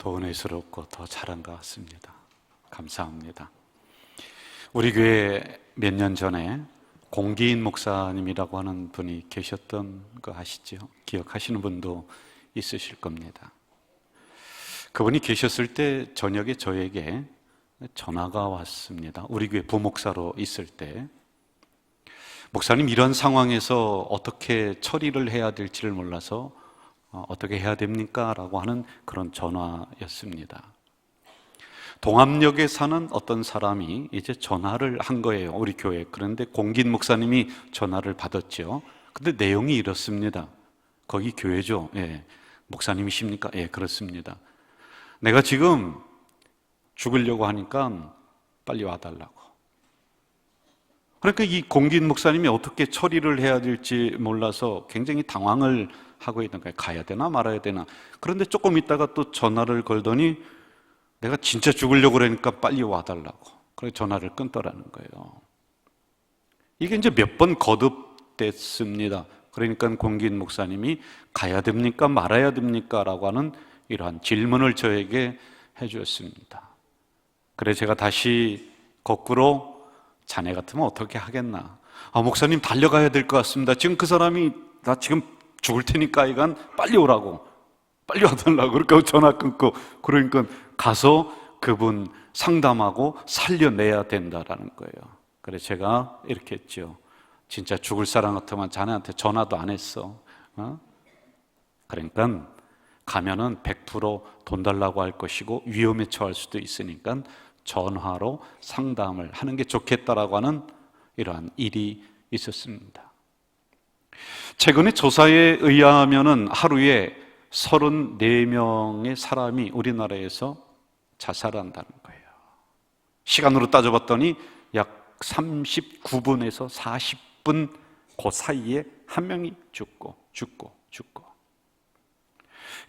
더 은혜스럽고 더 잘한 것 같습니다. 감사합니다. 우리 교회에 몇 년 전에 공기인 목사님이라고 하는 분이 계셨던 거 아시죠? 기억하시는 분도 있으실 겁니다. 그분이 계셨을 때 저녁에 저에게 전화가 왔습니다. 우리 교회 부목사로 있을 때, 목사님 이런 상황에서 어떻게 처리를 해야 될지를 몰라서 어떻게 해야 됩니까? 라고 하는 그런 전화였습니다. 동암역에 사는 어떤 사람이 이제 전화를 한 거예요, 우리 교회에. 그런데 공긴 목사님이 전화를 받았죠. 근데 내용이 이렇습니다. 거기 교회죠? 예. 목사님이십니까? 예, 그렇습니다. 내가 지금 죽으려고 하니까 빨리 와달라고. 그러니까 이 공긴 목사님이 어떻게 처리를 해야 될지 몰라서 굉장히 당황을 하고 있는 거예요. 가야 되나 말아야 되나. 그런데 조금 있다가 또 전화를 걸더니 내가 진짜 죽으려고 그러니까 빨리 와달라고. 그래서 전화를 끊더라는 거예요. 이게 이제 몇 번 거듭됐습니다. 그러니까 공긴 목사님이 가야 됩니까? 말아야 됩니까? 라고 하는 이러한 질문을 저에게 해주었습니다. 그래서 제가 다시 거꾸로 자네 같으면 어떻게 하겠나? 목사님 달려가야 될 것 같습니다. 지금 그 사람이 나 지금 죽을 테니까 이건 빨리 오라고. 빨리 와달라고. 그러니까 전화 끊고, 그러니까 가서 그분 상담하고 살려내야 된다라는 거예요. 그래서 제가 이렇게 했죠. 진짜 죽을 사람 같으면 자네한테 전화도 안 했어. 그러니까 가면은 100% 돈 달라고 할 것이고 위험에 처할 수도 있으니까 전화로 상담을 하는 게 좋겠다라고 하는 이러한 일이 있었습니다. 최근에 조사에 의하면은 하루에 34명의 사람이 우리나라에서 자살한다는 거예요. 시간으로 따져봤더니 약 39분에서 40분 그 사이에 한 명이 죽고.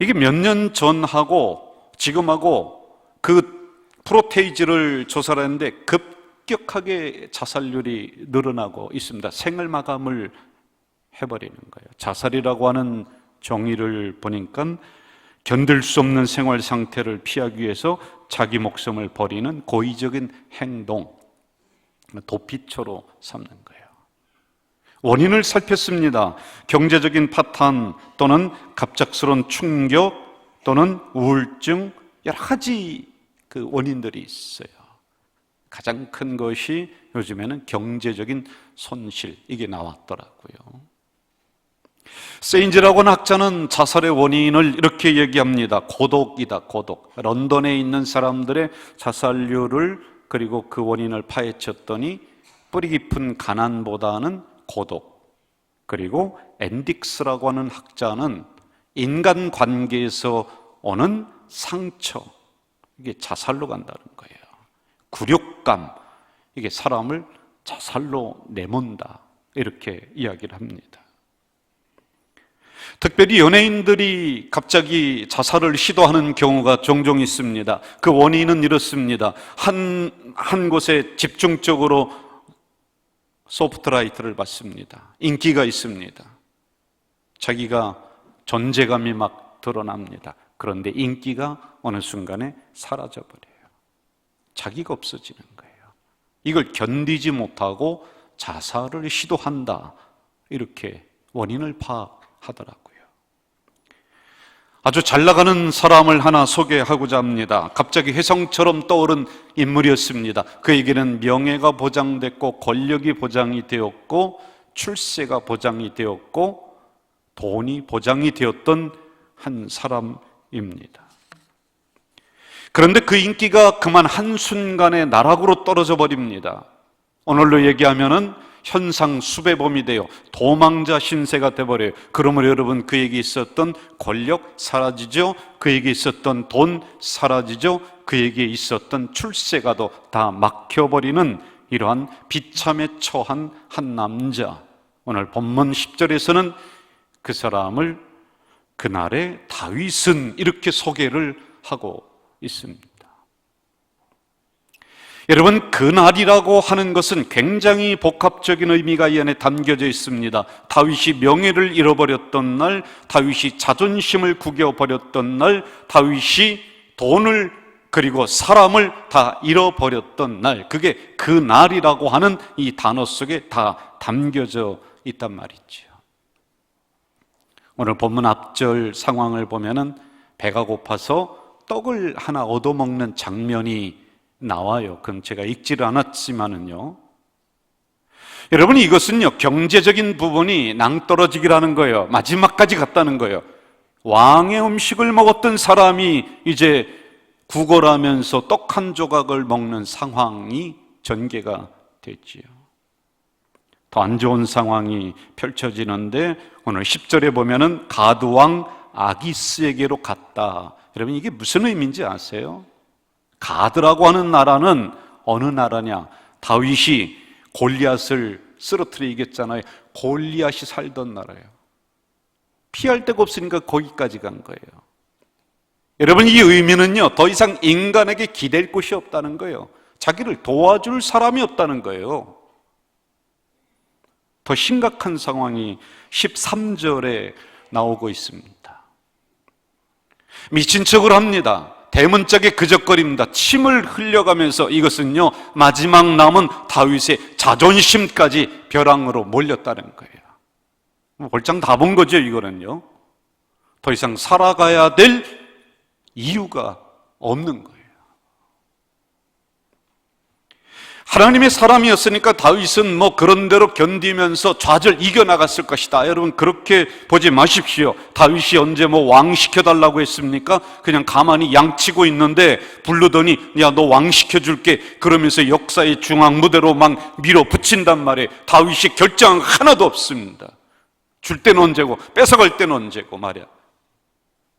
이게 몇 년 전하고 지금하고 그 프로테이지를 조사를 했는데 급격하게 자살률이 늘어나고 있습니다. 생을 마감을 해버리는 거예요. 자살이라고 하는 정의를 보니까 견딜 수 없는 생활 상태를 피하기 위해서 자기 목숨을 버리는 고의적인 행동, 도피처로 삼는 거예요. 원인을 살폈습니다. 경제적인 파탄 또는 갑작스러운 충격 또는 우울증, 여러 가지 그 원인들이 있어요. 가장 큰 것이 요즘에는 경제적인 손실, 이게 나왔더라고요. 세인즈라고 하는 학자는 자살의 원인을 이렇게 얘기합니다. 고독이다, 고독. 런던에 있는 사람들의 자살률을, 그리고 그 원인을 파헤쳤더니 뿌리 깊은 가난보다는 고독. 그리고 앤딕스라고 하는 학자는 인간관계에서 오는 상처, 이게 자살로 간다는 거예요. 굴욕감, 이게 사람을 자살로 내몬다, 이렇게 이야기를 합니다. 특별히 연예인들이 갑자기 자살을 시도하는 경우가 종종 있습니다. 그 원인은 이렇습니다. 한 곳에 집중적으로 소프트라이트를 받습니다. 인기가 있습니다. 자기가 존재감이 막 드러납니다. 그런데 인기가 어느 순간에 사라져버려요. 자기가 없어지는 거예요. 이걸 견디지 못하고 자살을 시도한다, 이렇게 원인을 파악하더라고요. 아주 잘 나가는 사람을 하나 소개하고자 합니다. 갑자기 혜성처럼 떠오른 인물이었습니다. 그에게는 명예가 보장됐고 권력이 보장이 되었고 출세가 보장이 되었고 돈이 보장이 되었던 한 사람입니다. 그런데 그 인기가 그만 한순간에 나락으로 떨어져 버립니다. 오늘로 얘기하면은 현상수배범이 되어 도망자 신세가 되어버려요. 그러므로 여러분, 그에게 있었던 권력 사라지죠. 그에게 있었던 돈 사라지죠. 그에게 있었던 출세가도 다 막혀버리는 이러한 비참에 처한 한 남자. 오늘 본문 10절에서는 그 사람을 그날의 다윗은 이렇게 소개를 하고 있습니다. 여러분, 그날이라고 하는 것은 굉장히 복합적인 의미가 이 안에 담겨져 있습니다. 다윗이 명예를 잃어버렸던 날, 다윗이 자존심을 구겨버렸던 날, 다윗이 돈을 그리고 사람을 다 잃어버렸던 날, 그게 그 날이라고 하는 이 단어 속에 다 담겨져 있단 말이죠. 오늘 본문 앞절 상황을 보면은 배가 고파서 떡을 하나 얻어먹는 장면이 나와요. 그건 제가 읽지를 않았지만은요. 여러분, 이것은요, 경제적인 부분이 낭떠러지기라는 거예요. 마지막까지 갔다는 거예요. 왕의 음식을 먹었던 사람이 이제 구걸하면서 떡 한 조각을 먹는 상황이 전개가 됐지요. 더 안 좋은 상황이 펼쳐지는데 오늘 10절에 보면은 가드왕 아기스에게로 갔다. 여러분, 이게 무슨 의미인지 아세요? 가드라고 하는 나라는 어느 나라냐? 다윗이 골리앗을 쓰러뜨려 이겼잖아요. 골리앗이 살던 나라예요. 피할 데가 없으니까 거기까지 간 거예요. 여러분, 이 의미는요, 더 이상 인간에게 기댈 곳이 없다는 거예요. 자기를 도와줄 사람이 없다는 거예요. 더 심각한 상황이 13절에 나오고 있습니다. 미친 척을 합니다. 대문짝에 그적거립니다. 침을 흘려가면서 이것은요, 마지막 남은 다윗의 자존심까지 벼랑으로 몰렸다는 거예요. 볼장 다 본 거죠, 이거는요. 더 이상 살아가야 될 이유가 없는 거예요. 하나님의 사람이었으니까 다윗은 뭐 그런 대로 견디면서 좌절 이겨나갔을 것이다. 여러분, 그렇게 보지 마십시오. 다윗이 언제 뭐 왕 시켜달라고 했습니까? 그냥 가만히 양치고 있는데 부르더니 야, 너 왕 시켜줄게. 그러면서 역사의 중앙무대로 막 밀어붙인단 말이에요. 다윗이 결정 하나도 없습니다. 줄 때는 언제고 뺏어갈 때는 언제고 말이야.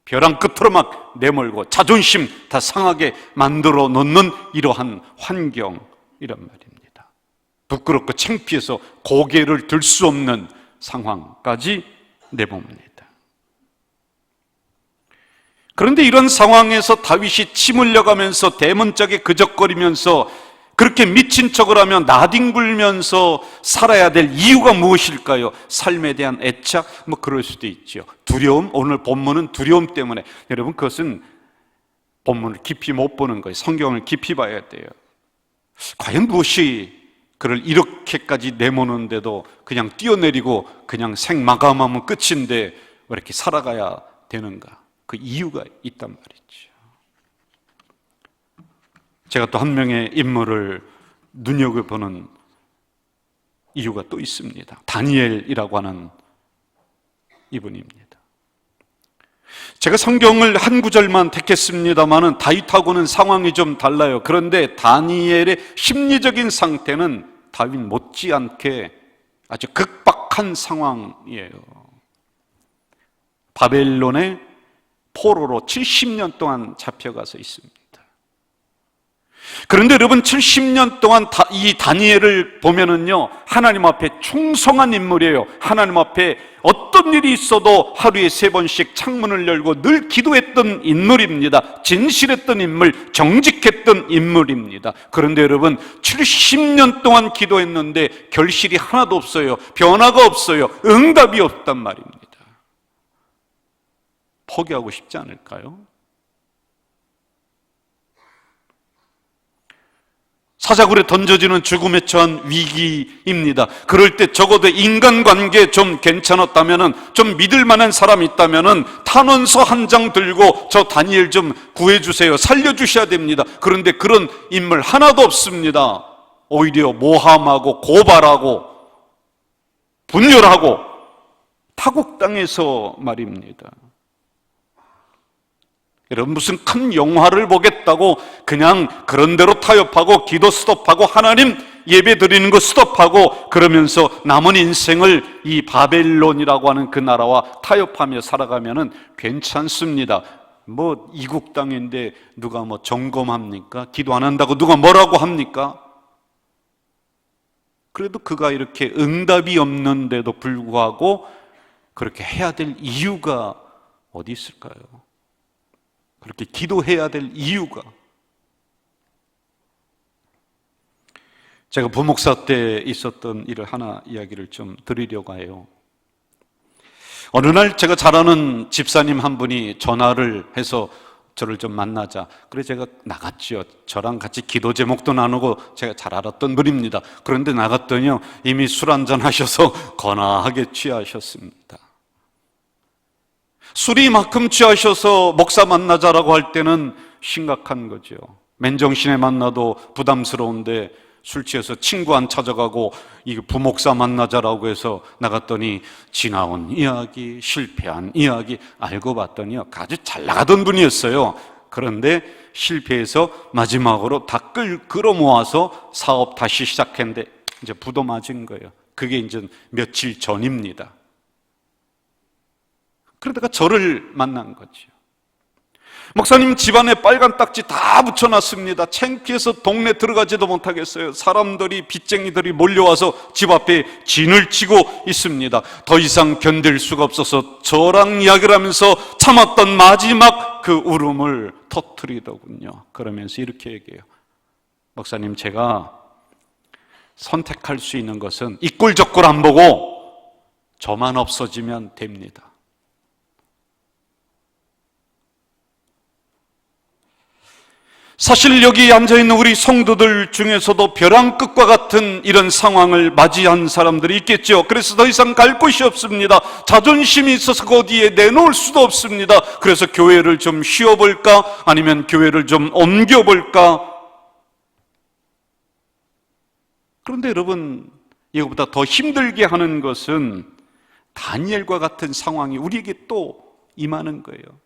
벼랑 끝으로 막 내몰고 자존심 다 상하게 만들어 놓는 이러한 환경이란 말입니다. 부끄럽고 창피해서 고개를 들 수 없는 상황까지 내봅니다. 그런데 이런 상황에서 다윗이 침 흘려가면서 대문짝에 그적거리면서 그렇게 미친 척을 하며 나뒹굴면서 살아야 될 이유가 무엇일까요? 삶에 대한 애착? 뭐 그럴 수도 있죠. 두려움? 오늘 본문은 두려움 때문에. 여러분, 그것은 본문을 깊이 못 보는 거예요. 성경을 깊이 봐야 돼요. 과연 무엇이 그를 이렇게까지 내모는데도 그냥 뛰어내리고 그냥 생마감하면 끝인데 왜 이렇게 살아가야 되는가? 그 이유가 있단 말이죠. 제가 또 한 명의 인물을 눈여겨보는 이유가 또 있습니다. 다니엘이라고 하는 이분입니다. 제가 성경을 한 구절만 택했습니다마는 다윗하고는 상황이 좀 달라요. 그런데 다니엘의 심리적인 상태는 다윗 못지않게 아주 극박한 상황이에요. 바벨론의 포로로 70년 동안 잡혀가서 있습니다. 그런데 여러분, 70년 동안 이 다니엘을 보면은요, 하나님 앞에 충성한 인물이에요. 하나님 앞에 어떤 일이 있어도 하루에 3번씩 창문을 열고 늘 기도했던 인물입니다. 진실했던 인물, 정직했던 인물입니다. 그런데 여러분, 70년 동안 기도했는데 결실이 하나도 없어요. 변화가 없어요. 응답이 없단 말입니다. 포기하고 싶지 않을까요? 사자굴에 던져지는 죽음에 처한 위기입니다. 그럴 때 적어도 인간관계 좀 괜찮았다면은, 좀 믿을 만한 사람이 있다면은 탄원서 한 장 들고 저 다니엘 좀 구해주세요, 살려주셔야 됩니다. 그런데 그런 인물 하나도 없습니다. 오히려 모함하고 고발하고 분열하고 타국당해서 말입니다. 여러분, 무슨 큰 영화를 보겠다고 그냥 그런 대로 타협하고 기도 스톱하고 하나님 예배 드리는 거 스톱하고 그러면서 남은 인생을 이 바벨론이라고 하는 그 나라와 타협하며 살아가면은 괜찮습니다. 뭐 이국 땅인데 누가 뭐 점검합니까? 기도 안 한다고 누가 뭐라고 합니까? 그래도 그가 이렇게 응답이 없는데도 불구하고 그렇게 해야 될 이유가 어디 있을까요? 그렇게 기도해야 될 이유가. 제가 부목사 때 있었던 일을 하나 이야기를 좀 드리려고 해요. 어느 날 제가 잘 아는 집사님 한 분이 전화를 해서 저를 좀 만나자. 그래 제가 나갔죠. 저랑 같이 기도 제목도 나누고 제가 잘 알았던 분입니다. 그런데 나갔더니요, 이미 술 한잔 하셔서 거나하게 취하셨습니다. 술이 만큼 취하셔서 목사 만나자라고 할 때는 심각한 거죠. 맨정신에 만나도 부담스러운데 술 취해서 친구 안 찾아가고 이 부목사 만나자라고 해서 나갔더니 지나온 이야기, 실패한 이야기 알고 봤더니요, 아주 잘 나가던 분이었어요. 그런데 실패해서 마지막으로 다 끌어모아서 사업 다시 시작했는데 이제 부도 맞은 거예요. 그게 이제 며칠 전입니다. 그러다가 저를 만난 거죠. 목사님, 집안에 빨간 딱지 다 붙여놨습니다. 창피해서 동네 들어가지도 못하겠어요. 사람들이, 빚쟁이들이 몰려와서 집 앞에 진을 치고 있습니다. 더 이상 견딜 수가 없어서 저랑 이야기를 하면서 참았던 마지막 그 울음을 터뜨리더군요. 그러면서 이렇게 얘기해요. 목사님, 제가 선택할 수 있는 것은 이 꼴 저 꼴 안 보고 저만 없어지면 됩니다. 사실 여기 앉아있는 우리 성도들 중에서도 벼랑 끝과 같은 이런 상황을 맞이한 사람들이 있겠죠. 그래서 더 이상 갈 곳이 없습니다. 자존심이 있어서 그 어디에 내놓을 수도 없습니다. 그래서 교회를 좀 쉬어볼까? 아니면 교회를 좀 옮겨볼까? 그런데 여러분, 이거보다 더 힘들게 하는 것은 다니엘과 같은 상황이 우리에게 또 임하는 거예요.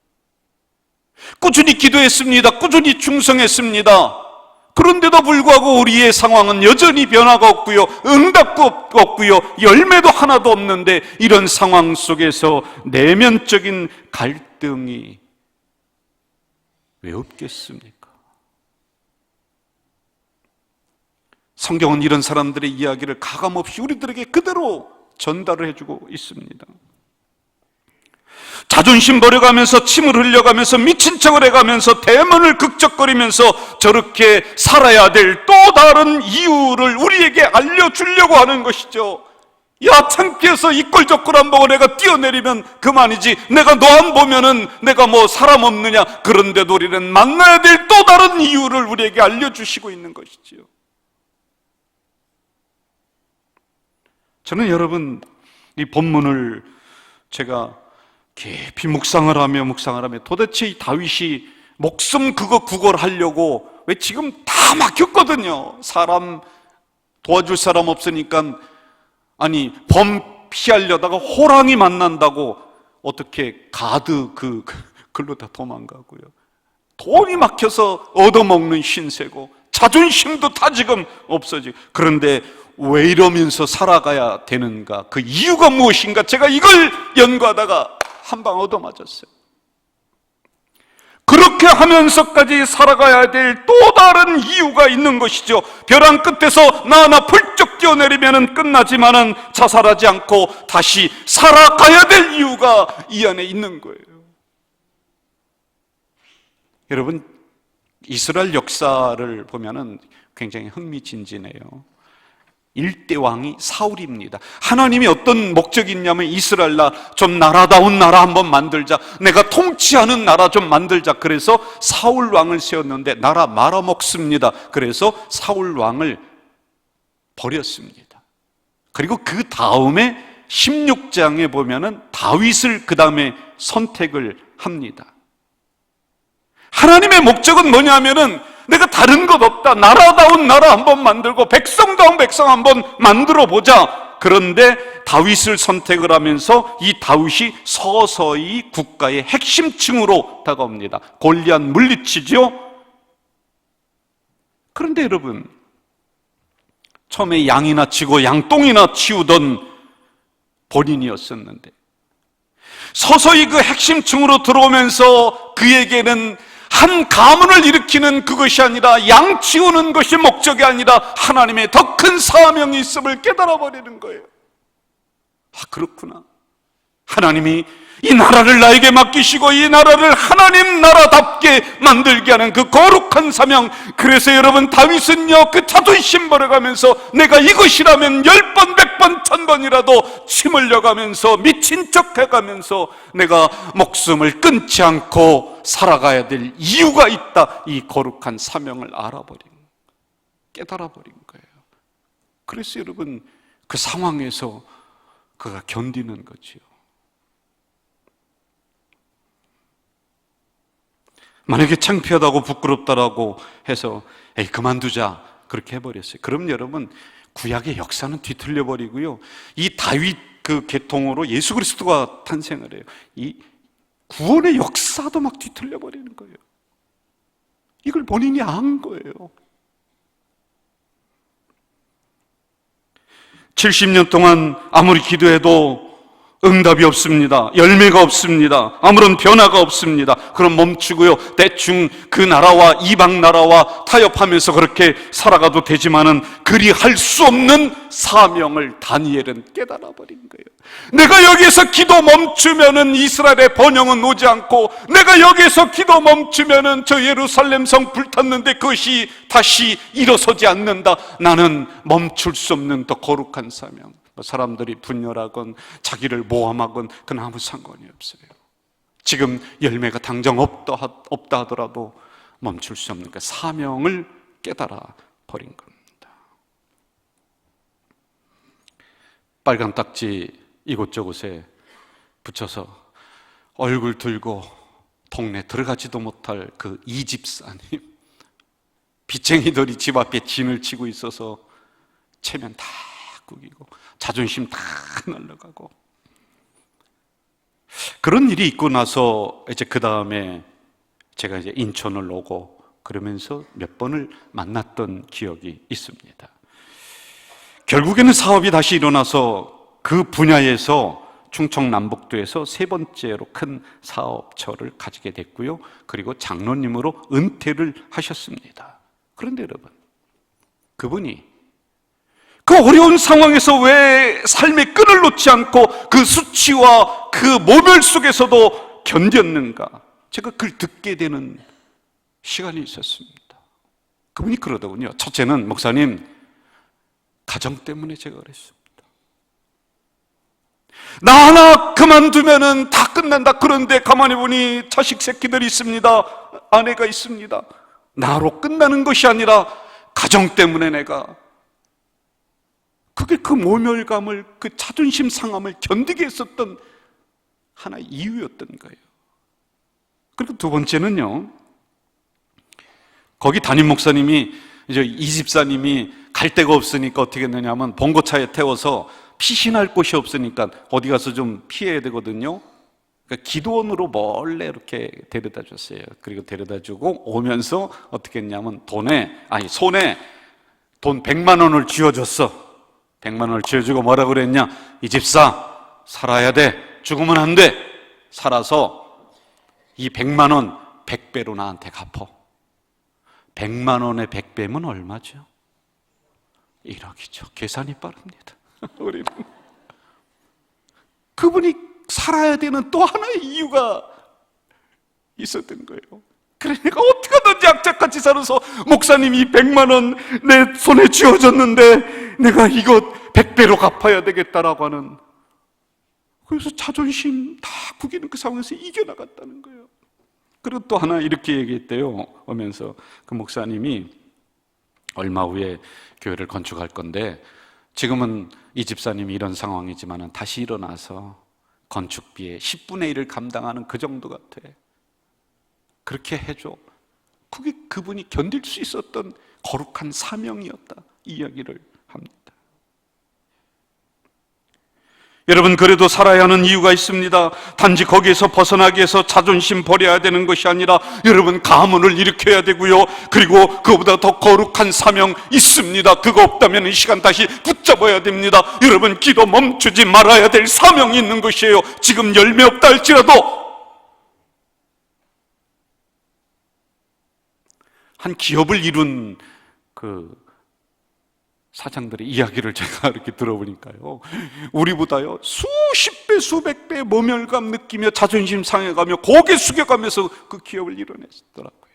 꾸준히 기도했습니다. 꾸준히 충성했습니다. 그런데도 불구하고 우리의 상황은 여전히 변화가 없고요, 응답도 없고요, 열매도 하나도 없는데 이런 상황 속에서 내면적인 갈등이 왜 없겠습니까? 성경은 이런 사람들의 이야기를 가감없이 우리들에게 그대로 전달을 해주고 있습니다. 자존심 버려가면서 침을 흘려가면서 미친 척을 해가면서 대문을 극적거리면서 저렇게 살아야 될 또 다른 이유를 우리에게 알려주려고 하는 것이죠. 야, 창피해서 이 꼴 저 꼴 안 보고 내가 뛰어내리면 그만이지, 내가 너 안 보면은 내가 뭐 사람 없느냐. 그런데도 우리는 만나야 될 또 다른 이유를 우리에게 알려주시고 있는 것이지요. 저는 여러분, 이 본문을 제가 깊이 묵상을 하며 도대체 이 다윗이 목숨 그거 구걸하려고, 왜 지금 다 막혔거든요. 사람 도와줄 사람 없으니까, 아니 범 피하려다가 호랑이 만난다고 어떻게 가드 글로 다 도망가고요. 돈이 막혀서 얻어먹는 신세고 자존심도 다 지금 없어지고, 그런데 왜 이러면서 살아가야 되는가? 그 이유가 무엇인가? 제가 이걸 연구하다가 한 방 얻어맞았어요. 그렇게 하면서까지 살아가야 될 또 다른 이유가 있는 것이죠. 벼랑 끝에서 나 하나 펄쩍 뛰어내리면 끝나지만은 자살하지 않고 다시 살아가야 될 이유가 이 안에 있는 거예요. 여러분, 이스라엘 역사를 보면은 굉장히 흥미진진해요. 1대 왕이 사울입니다. 하나님이 어떤 목적이 있냐면, 이스라엘 좀 나라다운 나라 한번 만들자, 내가 통치하는 나라 좀 만들자. 그래서 사울 왕을 세웠는데 나라 말아먹습니다. 그래서 사울 왕을 버렸습니다. 그리고 그 다음에 16장에 보면은 다윗을 그 다음에 선택을 합니다. 하나님의 목적은 뭐냐면은, 내가 다른 것 없다, 나라다운 나라 한번 만들고 백성다운 백성 한번 만들어 보자. 그런데 다윗을 선택을 하면서 이 다윗이 서서히 국가의 핵심층으로 다가옵니다. 골리앗 물리치죠. 그런데 여러분, 처음에 양이나 치고 양똥이나 치우던 본인이었었는데 서서히 그 핵심층으로 들어오면서 그에게는 한 가문을 일으키는 그것이 아니라, 양 치우는 것이 목적이 아니라 하나님의 더 큰 사명이 있음을 깨달아 버리는 거예요. 아, 그렇구나. 하나님이 이 나라를 나에게 맡기시고 이 나라를 하나님 나라답게 만들게 하는 그 거룩한 사명. 그래서 여러분, 다윗은요, 그 자존심 버려가면서 내가 이것이라면 10번, 100번, 1000번이라도 침 흘려가면서 미친 척 해가면서 내가 목숨을 끊지 않고 살아가야 될 이유가 있다. 이 거룩한 사명을 깨달아 버린 거예요. 그래서 여러분, 그 상황에서 그가 견디는 거지요. 만약에 창피하다고 부끄럽다라고 해서 에이 그만두자 그렇게 해버렸어요. 그럼 여러분, 구약의 역사는 뒤틀려 버리고요, 이 다윗 그 계통으로 예수 그리스도가 탄생을 해요. 이 구원의 역사도 막 뒤틀려 버리는 거예요. 이걸 본인이 안 거예요. 70년 동안 아무리 기도해도 응답이 없습니다. 열매가 없습니다. 아무런 변화가 없습니다. 그럼 멈추고요, 대충 그 나라와 이방 나라와 타협하면서 그렇게 살아가도 되지만은 그리 할 수 없는 사명을 다니엘은 깨달아 버린 거예요. 내가 여기서 기도 멈추면은 이스라엘의 번영은 오지 않고, 내가 여기서 기도 멈추면은 저 예루살렘 성 불탔는데 그것이 다시 일어서지 않는다. 나는 멈출 수 없는 더 거룩한 사명. 사람들이 분열하건 자기를 모함하건 그건 아무 상관이 없어요. 지금 열매가 당장 없다 하더라도 멈출 수 없는 그 사명을 깨달아 버린 겁니다. 빨간 딱지 이곳저곳에 붙여서 얼굴 들고 동네 들어가지도 못할 그 이집사님, 빚쟁이들이 집 앞에 진을 치고 있어서 체면 다 구기고 자존심 다 날라가고, 그런 일이 있고 나서 이제 그 다음에 제가 이제 인천을 오고 그러면서 몇 번을 만났던 기억이 있습니다. 결국에는 사업이 다시 일어나서 그 분야에서 충청남북도에서 세 번째로 큰 사업처를 가지게 됐고요, 그리고 장로님으로 은퇴를 하셨습니다. 그런데 여러분, 그분이 그 어려운 상황에서 왜 삶의 끈을 놓지 않고 그 수치와 그 모멸 속에서도 견뎠는가? 제가 그걸 듣게 되는 시간이 있었습니다. 그분이 그러더군요. 첫째는, 목사님, 가정 때문에 제가 그랬습니다. 나 하나 그만두면은 다 끝난다. 그런데 가만히 보니 자식 새끼들이 있습니다. 아내가 있습니다. 나로 끝나는 것이 아니라 가정 때문에 내가, 그게 그 모멸감을, 그 자존심 상함을 견디게 했었던 하나의 이유였던 거예요. 그리고 두 번째는요, 거기 담임 목사님이, 이제 이 집사님이 갈 데가 없으니까 어떻게 했느냐면 봉고차에 태워서 피신할 곳이 없으니까 어디 가서 좀 피해야 되거든요. 그러니까 기도원으로 몰래 이렇게 데려다 줬어요. 그리고 데려다 주고 오면서 어떻게 했냐면 손에 돈 100만 원을 쥐어줬어. 100만 원을 쥐어주고 뭐라 그랬냐? 이 집사, 살아야 돼. 죽으면 안 돼. 살아서 이 100만 원 100배로 나한테 갚어. 100만 원의 100배면 얼마죠? 1억이죠. 계산이 빠릅니다. 우리는 그분이 살아야 되는 또 하나의 이유가 있었던 거예요. 그래, 내가 어떻게 하든지 악착같이 살아서 목사님이 100만 원 내 손에 쥐어줬는데 내가 이거 100배로 갚아야 되겠다라고 하는, 그래서 자존심 다 구기는 그 상황에서 이겨나갔다는 거예요. 그리고 또 하나 이렇게 얘기했대요. 오면서 그 목사님이 얼마 후에 교회를 건축할 건데, 지금은 이 집사님이 이런 상황이지만 다시 일어나서 건축비의 10분의 1을 감당하는 그 정도 같아. 그렇게 해줘. 그게 그분이 견딜 수 있었던 거룩한 사명이었다, 이 이야기를 합니다. 여러분, 그래도 살아야 하는 이유가 있습니다. 단지 거기에서 벗어나기 위해서 자존심 버려야 되는 것이 아니라 여러분, 가문을 일으켜야 되고요, 그리고 그보다 더 거룩한 사명 있습니다. 그거 없다면 이 시간 다시 붙잡아야 됩니다. 여러분, 기도 멈추지 말아야 될 사명이 있는 것이에요. 지금 열매 없다 할지라도 한 기업을 이룬 그 사장들의 이야기를 제가 이렇게 들어보니까요, 우리보다요 수십 배 수백 배 모멸감 느끼며 자존심 상해가며 고개 숙여가면서 그 기업을 이뤄냈더라고요.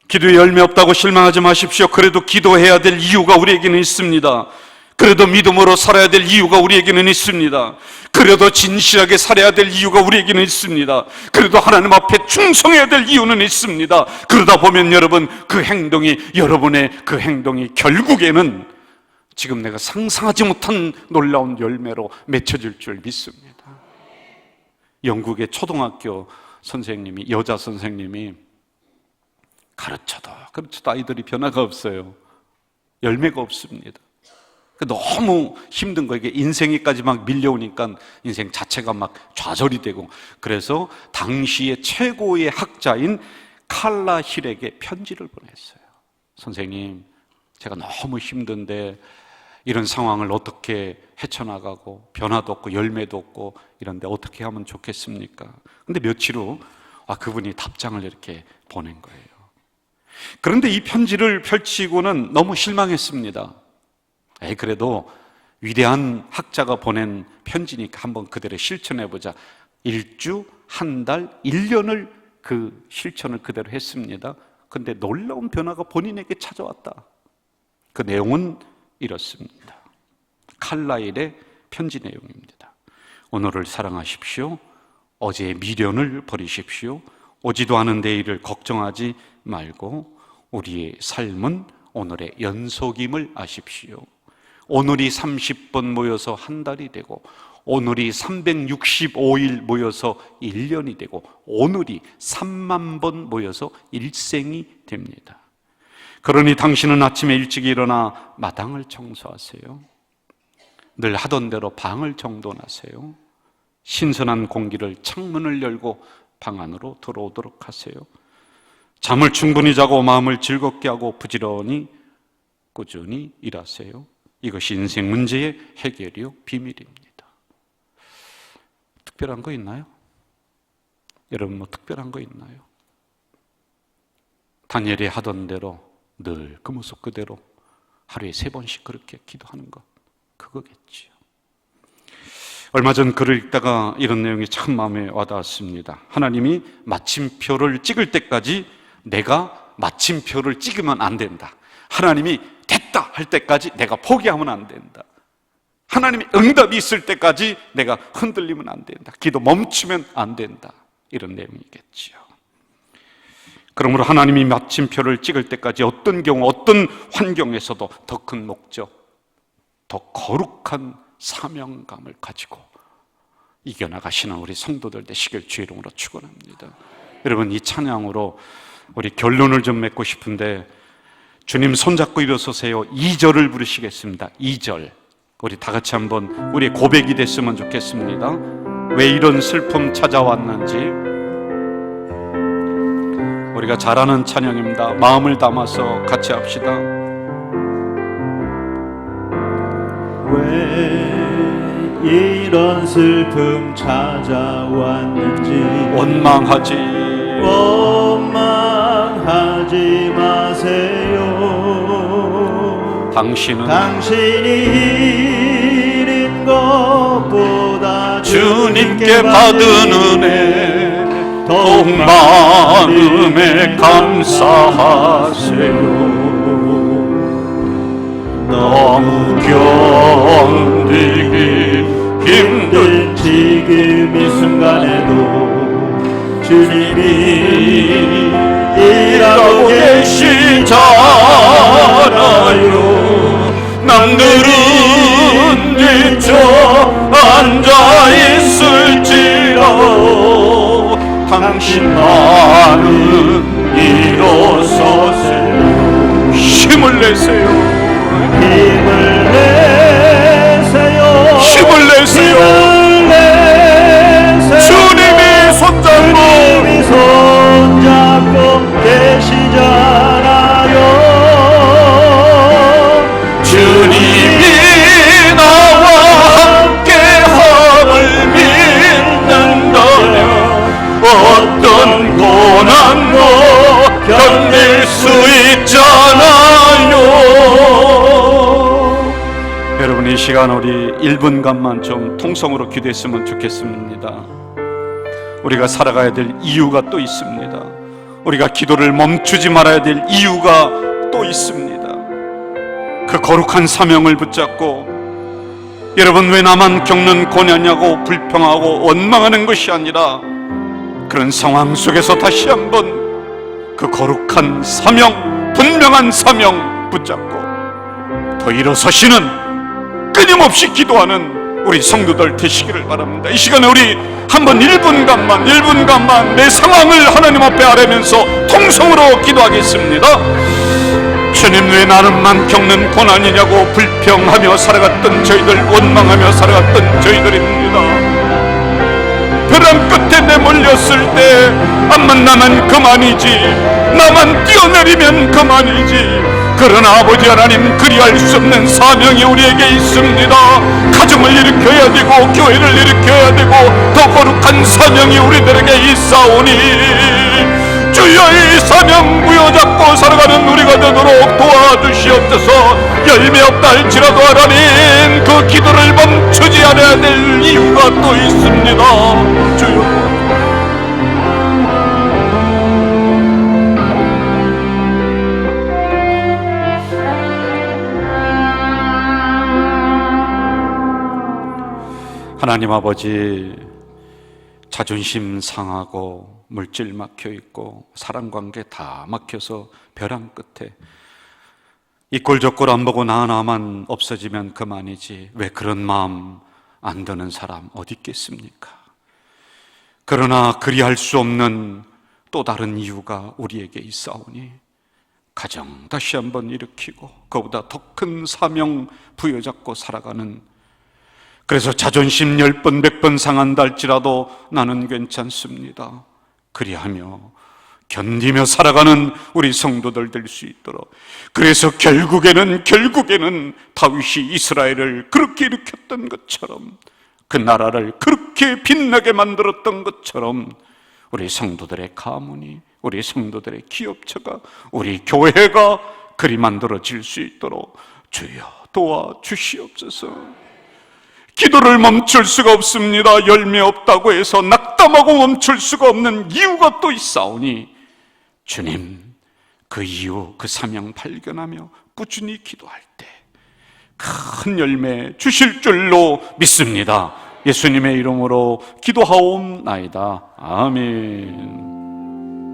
기도에 열매 없다고 실망하지 마십시오. 그래도 기도해야 될 이유가 우리에게는 있습니다. 그래도 믿음으로 살아야 될 이유가 우리에게는 있습니다. 그래도 진실하게 살아야 될 이유가 우리에게는 있습니다. 그래도 하나님 앞에 충성해야 될 이유는 있습니다. 그러다 보면 여러분, 여러분의 그 행동이 결국에는 지금 내가 상상하지 못한 놀라운 열매로 맺혀질 줄 믿습니다. 영국의 초등학교 선생님이, 여자 선생님이 가르쳐도 아이들이 변화가 없어요. 열매가 없습니다. 너무 힘든 거예요. 인생이까지 막 밀려오니까 인생 자체가 막 좌절이 되고, 그래서 당시의 최고의 학자인 칼라 힐에게 편지를 보냈어요. 선생님, 제가 너무 힘든데 이런 상황을 어떻게 헤쳐나가고 변화도 없고 열매도 없고 이런데 어떻게 하면 좋겠습니까? 근데 며칠 후 그분이 답장을 이렇게 보낸 거예요. 그런데 이 편지를 펼치고는 너무 실망했습니다. 그래도 위대한 학자가 보낸 편지니까 한번 그대로 실천해보자. 1주, 한 달, 1년을 그 실천을 그대로 했습니다. 근데 놀라운 변화가 본인에게 찾아왔다. 그 내용은 이렇습니다. 칼라일의 편지 내용입니다. 오늘을 사랑하십시오. 어제의 미련을 버리십시오. 오지도 않은 내일을 걱정하지 말고 우리의 삶은 오늘의 연속임을 아십시오. 오늘이 30번 모여서 한 달이 되고, 오늘이 365일 모여서 1년이 되고, 오늘이 3만 번 모여서 일생이 됩니다. 그러니 당신은 아침에 일찍 일어나 마당을 청소하세요. 늘 하던 대로 방을 정돈하세요. 신선한 공기를 창문을 열고 방 안으로 들어오도록 하세요. 잠을 충분히 자고 마음을 즐겁게 하고 부지런히 꾸준히 일하세요. 이것이 인생 문제의 해결이요 비밀입니다. 특별한 거 있나요? 여러분, 뭐 특별한 거 있나요? 다니엘이 하던 대로 늘 그 모습 그대로 하루에 3번씩 그렇게 기도하는 것, 그거겠지요. 얼마 전 글을 읽다가 이런 내용이 참 마음에 와닿았습니다. 하나님이 마침표를 찍을 때까지 내가 마침표를 찍으면 안 된다. 하나님이 됐다 할 때까지 내가 포기하면 안 된다. 하나님의 응답이 있을 때까지 내가 흔들리면 안 된다. 기도 멈추면 안 된다. 이런 내용이겠지요. 그러므로 하나님이 마침표를 찍을 때까지 어떤 경우 어떤 환경에서도 더 큰 목적, 더 거룩한 사명감을 가지고 이겨나가시는 우리 성도들 되시길 주의 이름으로 축원합니다. 여러분, 이 찬양으로 우리 결론을 좀 맺고 싶은데, 주님 손잡고 일어서세요. 2절을 부르시겠습니다. 2절 우리 다 같이 한번 우리의 고백이 됐으면 좋겠습니다. 왜 이런 슬픔 찾아왔는지. 우리가 잘 아는 찬양입니다. 마음을 담아서 같이 합시다. 왜 이런 슬픔 찾아왔는지 원망하지 마세요. 당신이 잃은 것보다 주님께 받은 은혜 더욱 마음에 감사하세요. 너무 견디기 힘든 지금 이 순간에도 주님이 일하고 계시잖아요. 남들은 뒤쳐 앉아있을지라도 당신만은 일어서세요. 힘을 내세요. 힘을 내세요. 힘을 내세요. 주님이 손잡고 계시잖아요. 주님이 나와 함께함을 믿는다면 어떤 고난도 견딜 수 수 있잖아요. 여러분, 이 시간 우리 1분간만 좀 통성으로 기도했으면 좋겠습니다. 우리가 살아가야 될 이유가 또 있습니다. 우리가 기도를 멈추지 말아야 될 이유가 또 있습니다. 그 거룩한 사명을 붙잡고, 여러분, 왜 나만 겪는 고난이냐고 불평하고 원망하는 것이 아니라 그런 상황 속에서 다시 한번 그 거룩한 사명, 분명한 사명 붙잡고 더 일어서시는, 끊임없이 기도하는 우리 성도들 되시기를 바랍니다. 이 시간에 우리 한번 1분간만 내 상황을 하나님 앞에 아뢰면서 통성으로 기도하겠습니다. 주님, 왜 나는만 겪는 고난이냐고 불평하며 살아갔던 저희들, 원망하며 살아갔던 저희들입니다. 벼랑 끝에 내몰렸을 때 암만 나면 그만이지, 나만 뛰어내리면 그만이지. 그러나 아버지 하나님, 그리할 수 없는 사명이 우리에게 있습니다. 가정을 일으켜야 되고 교회를 일으켜야 되고 더 거룩한 사명이 우리들에게 있사오니 주여, 이 사명 부여잡고 살아가는 우리가 되도록 도와주시옵소서. 열매 없다 할지라도 하나님, 그 기도를 멈추지 않아야 될 이유가 또 있습니다. 주여, 하나님 아버지, 자존심 상하고 물질 막혀 있고 사랑관계 다 막혀서 벼랑 끝에 이 꼴 저 꼴 안 보고 나 하나만 없어지면 그만이지, 왜 그런 마음 안 드는 사람 어디 있겠습니까? 그러나 그리할 수 없는 또 다른 이유가 우리에게 있사오니 가정 다시 한번 일으키고 그보다 더 큰 사명 부여잡고 살아가는, 그래서 자존심 10번 100번 상한다 할지라도 나는 괜찮습니다, 그리하며 견디며 살아가는 우리 성도들 될 수 있도록, 그래서 결국에는 다윗이 이스라엘을 그렇게 일으켰던 것처럼, 그 나라를 그렇게 빛나게 만들었던 것처럼 우리 성도들의 가문이, 우리 성도들의 기업체가, 우리 교회가 그리 만들어질 수 있도록 주여 도와주시옵소서. 기도를 멈출 수가 없습니다. 열매 없다고 해서 낙담하고 멈출 수가 없는 이유가 또 있사오니 주님, 그 이유, 그 사명 발견하며 꾸준히 기도할 때 큰 열매 주실 줄로 믿습니다. 예수님의 이름으로 기도하옵나이다. 아멘.